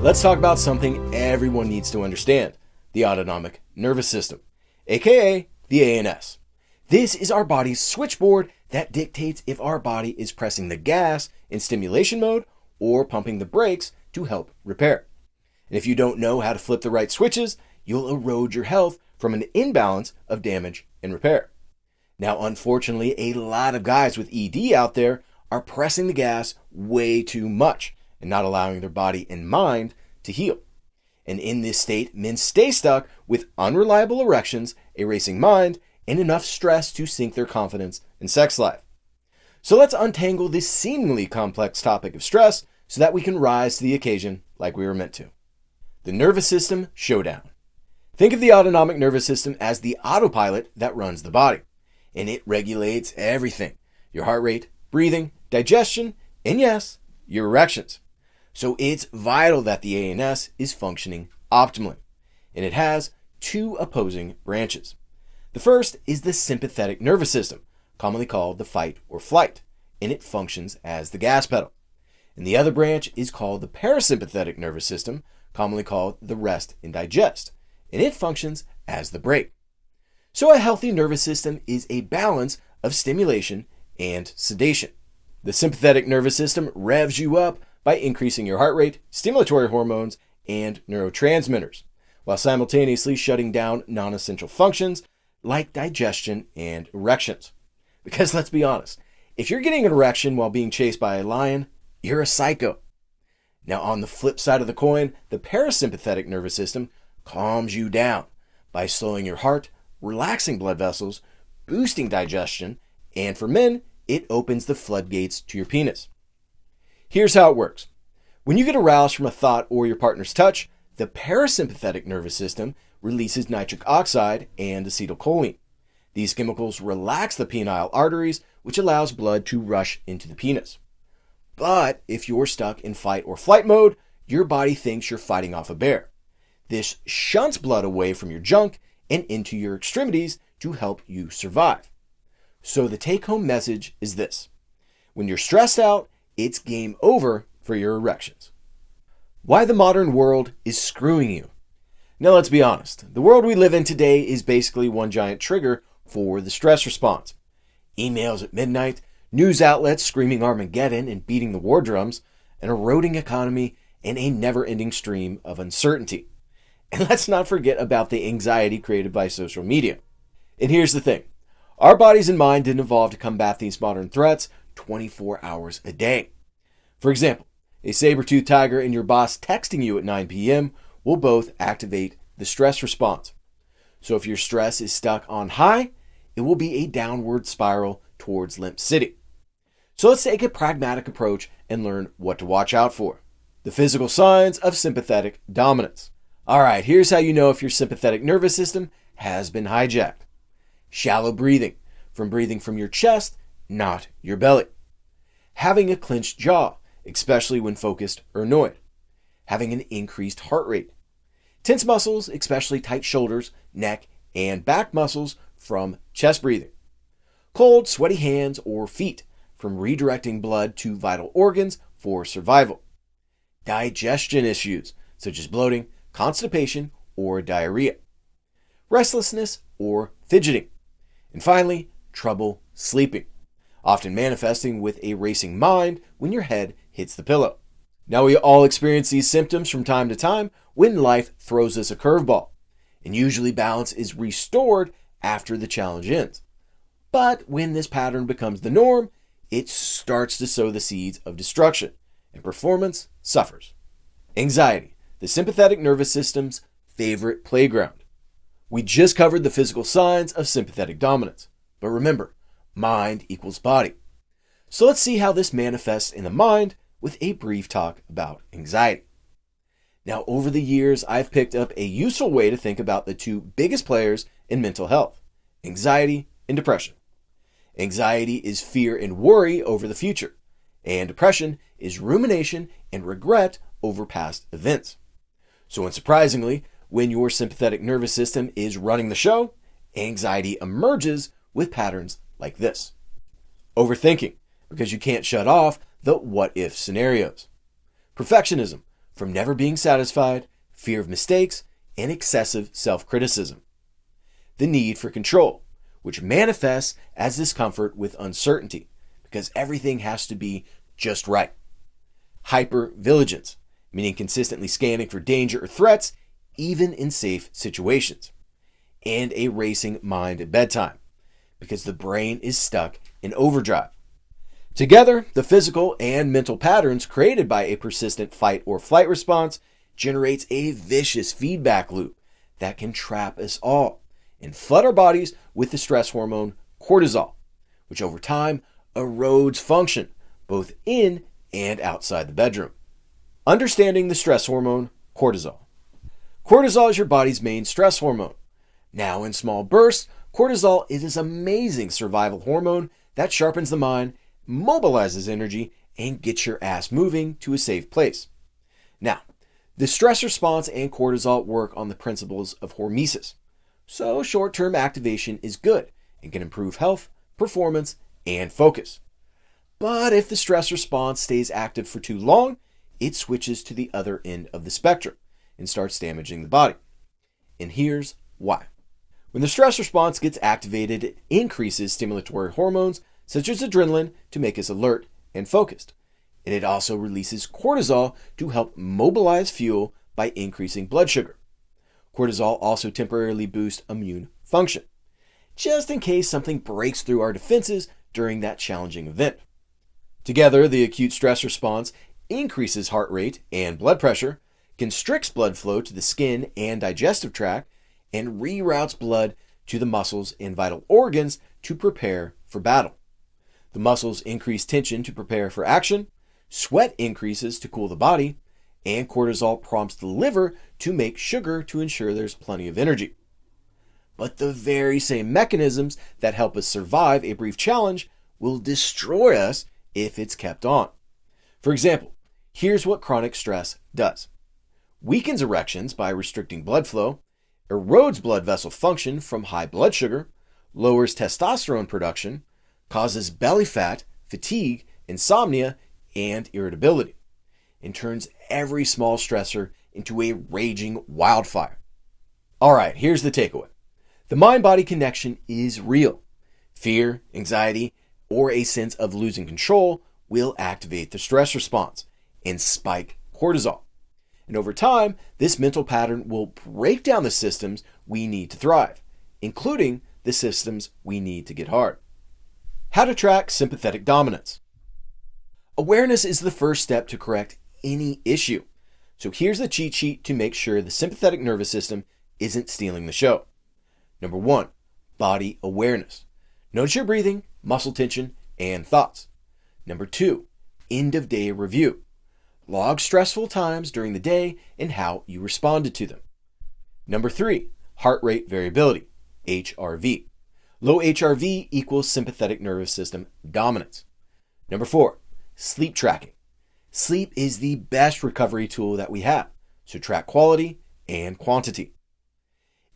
Let's talk about something everyone needs to understand, the autonomic nervous system, aka the ANS. This is our body's switchboard that dictates if our body is pressing the gas in stimulation mode or pumping the brakes to help repair. And if you don't know how to flip the right switches, you'll erode your health from an imbalance of damage and repair. Now, unfortunately, a lot of guys with ED out there are pressing the gas way too much and not allowing their body and mind to heal. And in this state, men stay stuck with unreliable erections, a racing mind, and enough stress to sink their confidence and sex life. So let's untangle this seemingly complex topic of stress so that we can rise to the occasion like we were meant to. The nervous system showdown. Think of the autonomic nervous system as the autopilot that runs the body, and it regulates everything: your heart rate, breathing, digestion, and yes, your erections. So it's vital that the ANS is functioning optimally, and it has two opposing branches. The first is the sympathetic nervous system, commonly called the fight or flight, and it functions as the gas pedal. And the other branch is called the parasympathetic nervous system, commonly called the rest and digest, and it functions as the brake. So a healthy nervous system is a balance of stimulation and sedation. The sympathetic nervous system revs you up by increasing your heart rate, stimulatory hormones, and neurotransmitters, while simultaneously shutting down non-essential functions like digestion and erections. Because let's be honest, if you're getting an erection while being chased by a lion, you're a psycho. Now, on the flip side of the coin, the parasympathetic nervous system calms you down by slowing your heart, relaxing blood vessels, boosting digestion, and for men, it opens the floodgates to your penis. Here's how it works. When you get aroused from a thought or your partner's touch, the parasympathetic nervous system releases nitric oxide and acetylcholine. These chemicals relax the penile arteries, which allows blood to rush into the penis. But if you're stuck in fight or flight mode, your body thinks you're fighting off a bear. This shunts blood away from your junk and into your extremities to help you survive. So the take-home message is this: when you're stressed out, it's game over for your erections. Why the modern world is screwing you. Now let's be honest, the world we live in today is basically one giant trigger for the stress response. Emails at midnight, news outlets screaming Armageddon and beating the war drums, an eroding economy, and a never-ending stream of uncertainty. And let's not forget about the anxiety created by social media. And here's the thing. Our bodies and mind didn't evolve to combat these modern threats 24 hours a day. For example, a saber-toothed tiger and your boss texting you at 9 p.m. will both activate the stress response. So if your stress is stuck on high, it will be a downward spiral towards Limp City. So let's take a pragmatic approach and learn what to watch out for. The physical signs of sympathetic dominance. Alright, here's how you know if your sympathetic nervous system has been hijacked. Shallow breathing, from breathing from your chest, not your belly. Having a clenched jaw, especially when focused or annoyed. Having an increased heart rate. Tense muscles, especially tight shoulders, neck, and back muscles from chest breathing. Cold, sweaty hands or feet, from redirecting blood to vital organs for survival. Digestion issues, such as bloating, constipation, or diarrhea. Restlessness or fidgeting. And finally, trouble sleeping, often manifesting with a racing mind when your head hits the pillow. Now, we all experience these symptoms from time to time when life throws us a curveball, and usually balance is restored after the challenge ends. But when this pattern becomes the norm, it starts to sow the seeds of destruction, and performance suffers. Anxiety, the sympathetic nervous system's favorite playground. We just covered the physical signs of sympathetic dominance, but remember, mind equals body. So let's see how this manifests in the mind with a brief talk about anxiety. Now, over the years, I've picked up a useful way to think about the two biggest players in mental health: anxiety and depression. Anxiety is fear and worry over the future, and depression is rumination and regret over past events. So unsurprisingly, when your sympathetic nervous system is running the show, anxiety emerges with patterns like this. Overthinking, because you can't shut off the what-if scenarios. Perfectionism, from never being satisfied, fear of mistakes, and excessive self-criticism. The need for control, which manifests as discomfort with uncertainty, because everything has to be just right. Hypervigilance, meaning consistently scanning for danger or threats, even in safe situations. And a racing mind at bedtime, because the brain is stuck in overdrive. Together, the physical and mental patterns created by a persistent fight or flight response generates a vicious feedback loop that can trap us all and flood our bodies with the stress hormone cortisol, which over time erodes function both in and outside the bedroom. Understanding the stress hormone cortisol. Cortisol is your body's main stress hormone. Now in small bursts, cortisol is this amazing survival hormone that sharpens the mind, mobilizes energy, and gets your ass moving to a safe place. Now, the stress response and cortisol work on the principles of hormesis. So short-term activation is good and can improve health, performance, and focus. But if the stress response stays active for too long, it switches to the other end of the spectrum and starts damaging the body. And here's why. When the stress response gets activated, it increases stimulatory hormones such as adrenaline to make us alert and focused. And it also releases cortisol to help mobilize fuel by increasing blood sugar. Cortisol also temporarily boosts immune function, just in case something breaks through our defenses during that challenging event. Together, the acute stress response increases heart rate and blood pressure, constricts blood flow to the skin and digestive tract, and reroutes blood to the muscles and vital organs to prepare for battle. The muscles increase tension to prepare for action, sweat increases to cool the body, and cortisol prompts the liver to make sugar to ensure there's plenty of energy. But the very same mechanisms that help us survive a brief challenge will destroy us if it's kept on. For example, here's what chronic stress does. Weakens erections by restricting blood flow, erodes blood vessel function from high blood sugar, lowers testosterone production, causes belly fat, fatigue, insomnia, and irritability, and turns every small stressor into a raging wildfire. All right, here's the takeaway. The mind-body connection is real. Fear, anxiety, or a sense of losing control will activate the stress response and spike cortisol. And over time, this mental pattern will break down the systems we need to thrive, including the systems we need to get hard. How to track sympathetic dominance. Awareness is the first step to correct any issue. So here's the cheat sheet to make sure the sympathetic nervous system isn't stealing the show. Number 1, body awareness. Notice your breathing, muscle tension, and thoughts. Number 2, end of day review. Log stressful times during the day and how you responded to them. Number 3, heart rate variability, HRV. Low HRV equals sympathetic nervous system dominance. Number 4, sleep tracking. Sleep is the best recovery tool that we have, so track quality and quantity.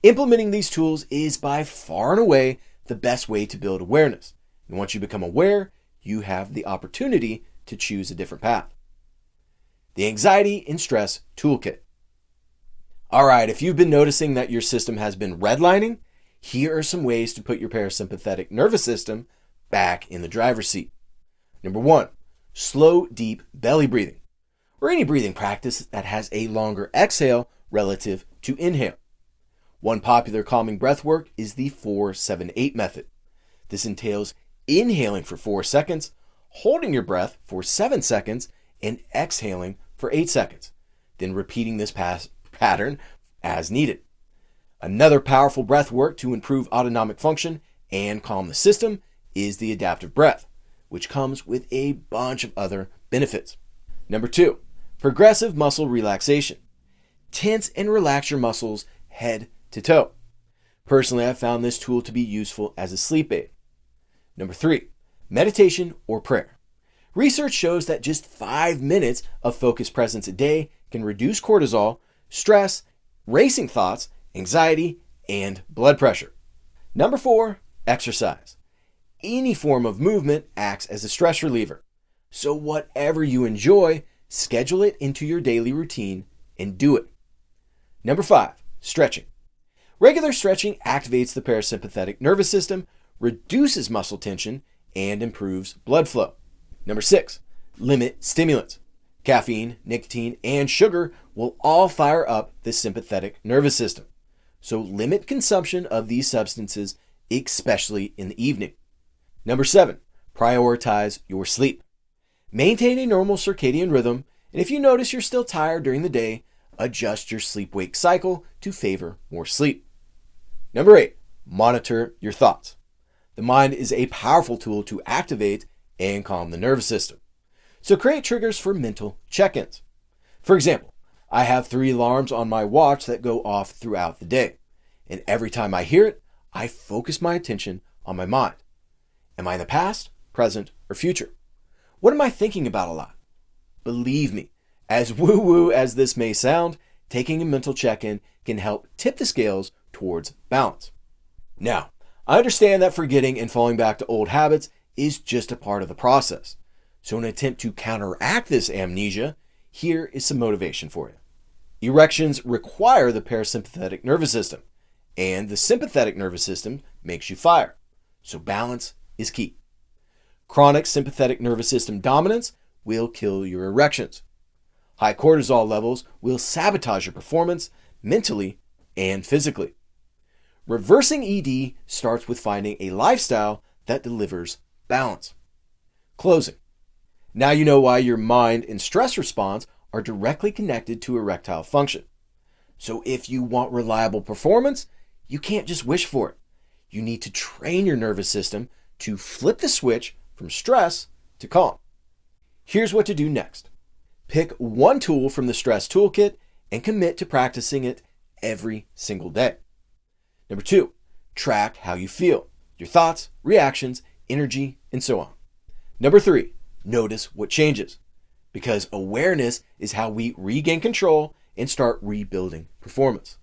Implementing these tools is by far and away the best way to build awareness. And once you become aware, you have the opportunity to choose a different path. The Anxiety and Stress Toolkit. All right, if you've been noticing that your system has been redlining, here are some ways to put your parasympathetic nervous system back in the driver's seat. Number 1, slow, deep belly breathing, or any breathing practice that has a longer exhale relative to inhale. One popular calming breath work is the 4-7-8 method. This entails inhaling for 4 seconds, holding your breath for 7 seconds, and exhaling for 8 seconds, then repeating this pattern as needed. Another powerful breath work to improve autonomic function and calm the system is the adaptive breath, which comes with a bunch of other benefits. Number 2, progressive muscle relaxation. Tense and relax your muscles head to toe. Personally, I've found this tool to be useful as a sleep aid. Number 3, meditation or prayer. Research shows that just 5 minutes of focused presence a day can reduce cortisol, stress, racing thoughts, anxiety, and blood pressure. Number 4, exercise. Any form of movement acts as a stress reliever. So whatever you enjoy, schedule it into your daily routine and do it. Number 5, stretching. Regular stretching activates the parasympathetic nervous system, reduces muscle tension, and improves blood flow. Number 6, limit stimulants. Caffeine, nicotine, and sugar will all fire up the sympathetic nervous system. So limit consumption of these substances, especially in the evening. Number 7, prioritize your sleep. Maintain a normal circadian rhythm, and if you notice you're still tired during the day, adjust your sleep-wake cycle to favor more sleep. Number 8, monitor your thoughts. The mind is a powerful tool to activate and calm the nervous system. So create triggers for mental check-ins. For example, I have 3 alarms on my watch that go off throughout the day. And every time I hear it, I focus my attention on my mind. Am I in the past, present, or future? What am I thinking about a lot? Believe me, as woo-woo as this may sound, taking a mental check-in can help tip the scales towards balance. Now, I understand that forgetting and falling back to old habits is just a part of the process. So in an attempt to counteract this amnesia, here is some motivation for you. Erections require the parasympathetic nervous system, and the sympathetic nervous system makes you fire. So balance is key. Chronic sympathetic nervous system dominance will kill your erections. High cortisol levels will sabotage your performance mentally and physically. Reversing ED starts with finding a lifestyle that delivers balance. Closing. Now you know why your mind and stress response are directly connected to erectile function. So if you want reliable performance, you can't just wish for it. You need to train your nervous system to flip the switch from stress to calm. Here's what to do next. Pick one tool from the stress toolkit and commit to practicing it every single day. Number 2, track how you feel, your thoughts, reactions, energy, and so on. Number 3, notice what changes, because awareness is how we regain control and start rebuilding performance.